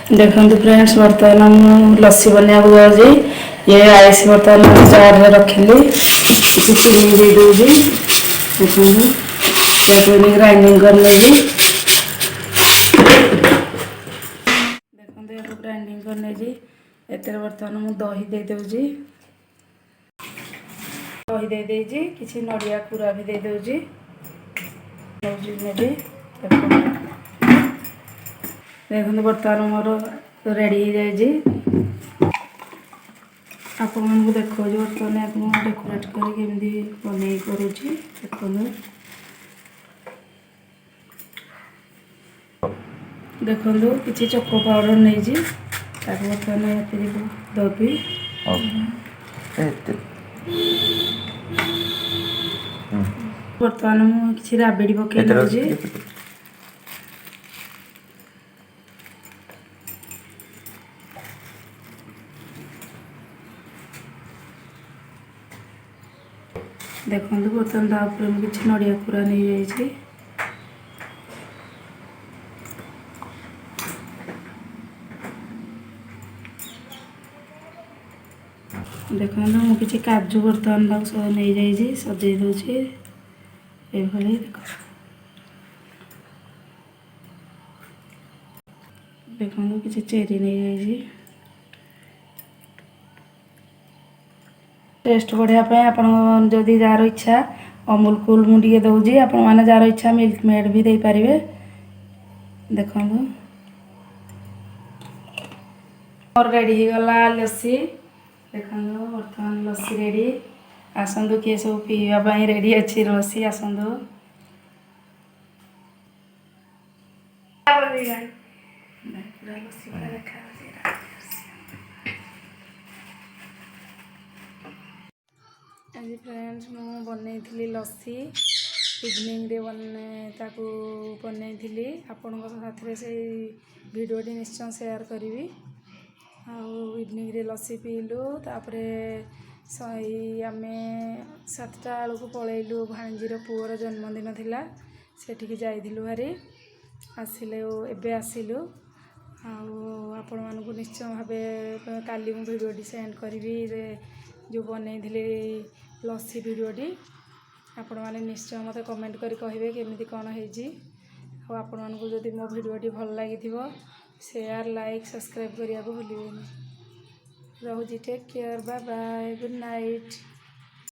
देखते फ्रेंड्स बर्तमान मु लस्सी बनवाक जाऊँगी। ये आइस बर्तमान जार रखिली किसी चीनी दे दूँगी। देखते ग्राइंडिंग कर लेगी। देखते ग्राइंडिंग करने एतर बर्तमान मु दही दे दूँगी। दही दे देजी किसी नड़िया कुरा भी दे दूँगी। देखते बर्तमान मोर रेडी हो जाए। आपण मानक देखो बर्तमान आप डेकोरेट करके बन करुँची देखो किसी चोको पाउडर नहीं बर्तमान दबी बर्तमान मुझे राबिड़ी पकई दूसरी। देखो बर्तमान तापर किसी नड़िया कुरा नहीं जाइए। देखो मुझे काजू बर्तमान नहीं जाइए सजे दूसरी ये देखो किसी चेरी नहीं जाइए। टेस्ट बढ़ापी आपड़ी जार इच्छा अमूल कूल मुझे दूसरी आपण मैंने जार इच्छा मिल्क मेड भी दे पारे। देखो और रेडी हो गला लस्सी। देखो बर्तमान लस्सी रेडी आसतु किए सब पीवाई रेडी अच्छी लस्सी आसतु। आज फ्रेंड्स मु बनई लस्सी इवनिंग रे बनई आपण साथ से भिडियोटी निश्चय शेयर करी। इवनिंग रे लस्सी पीलु तापर आम 7टा बेलू पलैलु भाणीजीर पुअर जन्मदिन थिला सेठिकी जाइलु भारी आसिले एबे आसिलु आपण मानक निश्चय भाव काली मु भिडियोटी सेंड करी जो बनई लस्सी भिडियोटी आपण मैंने निश्चय मत कमेंट करी कहे केमिति कौन है। आपण मानक जदि मो भिडियोटी भल लगी शेयर लाइक सब्सक्राइब करने को भूलिए। Rosie take care bye bye good night.